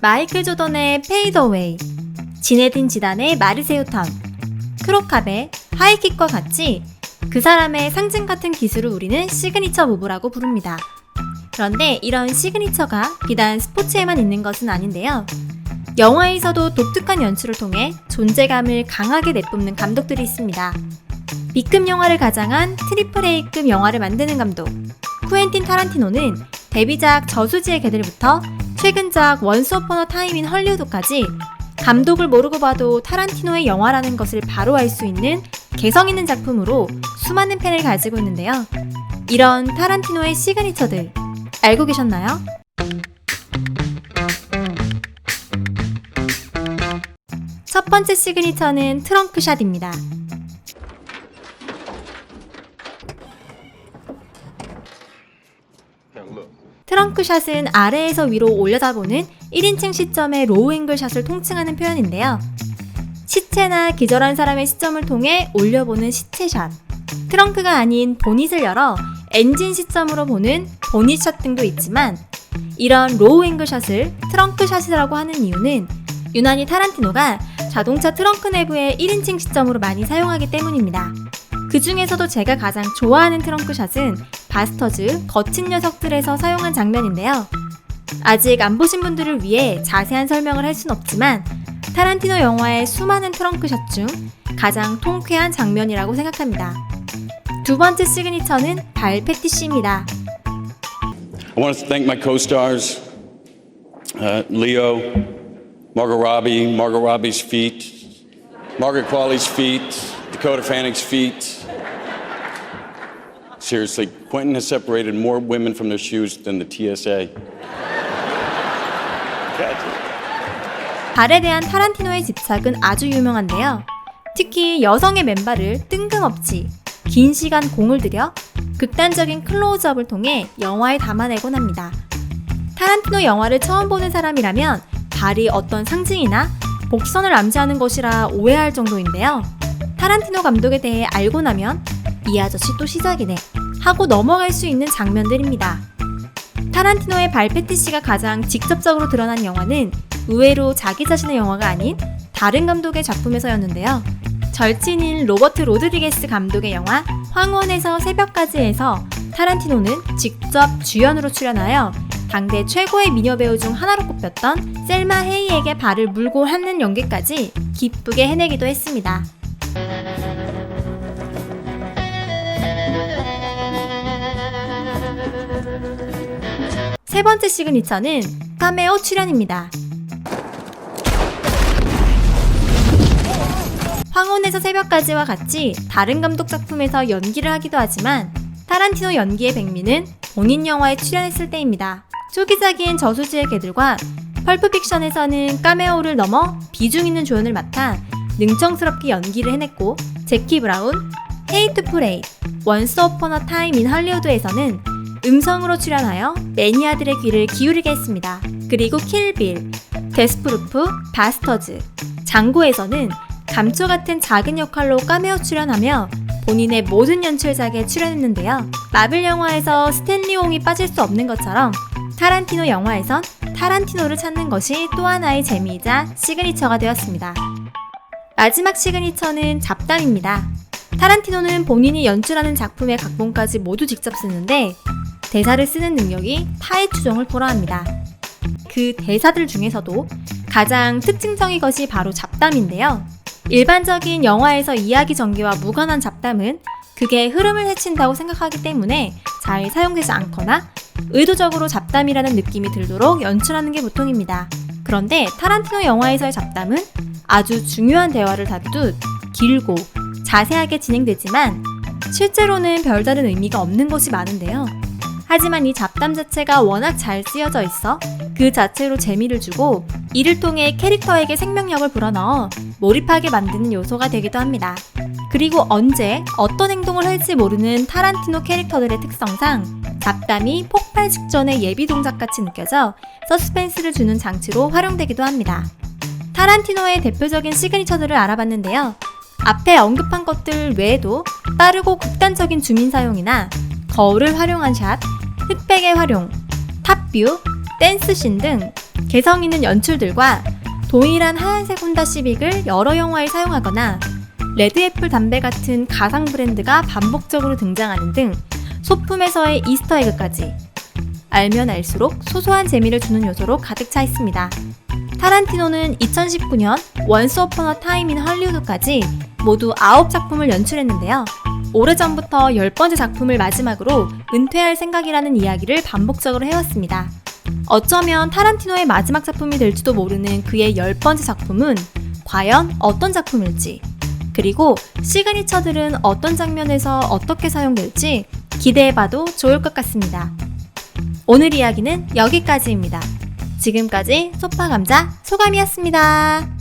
마이클 조던의 페이더웨이, 지네딘 지단의 마르세유 턴, 크로캅의 하이킥과 같이 그 사람의 상징 같은 기술을 우리는 시그니처 무브라고 부릅니다. 그런데 이런 시그니처가 비단 스포츠에만 있는 것은 아닌데요. 영화에서도 독특한 연출을 통해 존재감을 강하게 내뿜는 감독들이 있습니다. B급 영화를 가장한 트리플 A급 영화를 만드는 감독 쿠엔틴 타란티노는 데뷔작 저수지의 개들부터 최근작 원스 어폰 어 타임 인 헐리우드까지 감독을 모르고 봐도 타란티노의 영화라는 것을 바로 알 수 있는 개성 있는 작품으로 수많은 팬을 가지고 있는데요. 이런 타란티노의 시그니처들 알고 계셨나요? 첫 번째 시그니처는 트렁크샷입니다. 트렁크샷은 아래에서 위로 올려다보는 1인칭 시점의 로우 앵글 샷을 통칭하는 표현인데요. 시체나 기절한 사람의 시점을 통해 올려보는 시체샷, 트렁크가 아닌 보닛을 열어 엔진 시점으로 보는 보닛샷 등도 있지만 이런 로우 앵글 샷을 트렁크샷이라고 하는 이유는 유난히 타란티노가 자동차 트렁크 내부의 1인칭 시점으로 많이 사용하기 때문입니다. 그 중에서도 제가 가장 좋아하는 트렁크샷은 바스터즈 거친 녀석들에서 사용한 장면인데요. 아직 안 보신 분들을 위해 자세한 설명을 할 순 없지만 타란티노 영화의 수많은 트렁크샷 중 가장 통쾌한 장면이라고 생각합니다. 두 번째 시그니처는 발 패티시입니다. I want to thank my co-stars, Leo, Margot Robbie's feet, Margaret Qualley's feet, Dakota Fanning's feet. Seriously, Quentin has separated more women from their shoes than the TSA. 발에 대한 타란티노의 집착은 아주 유명한데요. 특히 여성의 맨발을 뜬금없이 긴 시간 공을 들여 극단적인 클로즈업을 통해 영화에 담아내곤 합니다. 타란티노 영화를 처음 보는 사람이라면 발이 어떤 상징이나 복선을 암시하는 것이라 오해할 정도인데요. 타란티노 감독에 대해 알고 나면 이 아저씨 또 시작이네 하고 넘어갈 수 있는 장면들입니다. 타란티노의 발 패티시가 가장 직접적으로 드러난 영화는 의외로 자기 자신의 영화가 아닌 다른 감독의 작품에서였는데요. 절친인 로버트 로드리게스 감독의 영화 황혼에서 새벽까지에서 타란티노는 직접 주연으로 출연하여 당대 최고의 미녀 배우 중 하나로 꼽혔던 셀마 헤이에게 발을 물고 하는 연기까지 기쁘게 해내기도 했습니다. 세 번째 시그니처는 카메오 출연입니다. 황혼에서 새벽까지와 같이 다른 감독 작품에서 연기를 하기도 하지만 타란티노 연기의 백미는 본인 영화에 출연했을 때입니다. 초기작인 저수지의 개들과 펄프픽션에서는 카메오를 넘어 비중 있는 조연을 맡아 능청스럽게 연기를 해냈고 제키 브라운, 헤이트 프레이, 원스 어폰 어 타임 인 할리우드에서는 음성으로 출연하여 매니아들의 귀를 기울이게 했습니다. 그리고 킬빌, 데스프루프, 바스터즈, 장고에서는 감초 같은 작은 역할로 카메오 출연하며 본인의 모든 연출작에 출연했는데요. 마블 영화에서 스탠리 옹이 빠질 수 없는 것처럼 타란티노 영화에선 타란티노를 찾는 것이 또 하나의 재미이자 시그니처가 되었습니다. 마지막 시그니처는 잡담입니다. 타란티노는 본인이 연출하는 작품의 각본까지 모두 직접 쓰는데 대사를 쓰는 능력이 타의 추종을 포함합니다. 그 대사들 중에서도 가장 특징적인 것이 바로 잡담인데요. 일반적인 영화에서 이야기 전개와 무관한 잡담은 그게 흐름을 해친다고 생각하기 때문에 잘 사용되지 않거나 의도적으로 잡담이라는 느낌이 들도록 연출하는 게 보통입니다. 그런데 타란티노 영화에서의 잡담은 아주 중요한 대화를 다루듯 길고 자세하게 진행되지만 실제로는 별다른 의미가 없는 것이 많은데요. 하지만 이 잡담 자체가 워낙 잘 쓰여져 있어 그 자체로 재미를 주고 이를 통해 캐릭터에게 생명력을 불어넣어 몰입하게 만드는 요소가 되기도 합니다. 그리고 언제 어떤 행동을 할지 모르는 타란티노 캐릭터들의 특성상 잡담이 폭발 직전의 예비 동작같이 느껴져 서스펜스를 주는 장치로 활용되기도 합니다. 타란티노의 대표적인 시그니처들을 알아봤는데요. 앞에 언급한 것들 외에도 빠르고 극단적인 줌인 사용이나 거울을 활용한 샷, 흑백의 활용, 탑뷰, 댄스씬 등 개성 있는 연출들과 동일한 하얀색 혼다 시빅을 여러 영화에 사용하거나 레드애플 담배 같은 가상 브랜드가 반복적으로 등장하는 등 소품에서의 이스터에그까지 알면 알수록 소소한 재미를 주는 요소로 가득 차 있습니다. 타란티노는 2019년 원스 어폰 어 타임 인 헐리우드까지 모두 9작품을 연출했는데요. 오래전부터 10번째 작품을 마지막으로 은퇴할 생각이라는 이야기를 반복적으로 해왔습니다. 어쩌면 타란티노의 마지막 작품이 될지도 모르는 그의 10번째 작품은 과연 어떤 작품일지, 그리고 시그니처들은 어떤 장면에서 어떻게 사용될지 기대해봐도 좋을 것 같습니다. 오늘 이야기는 여기까지입니다. 지금까지 소파감자 소감이었습니다.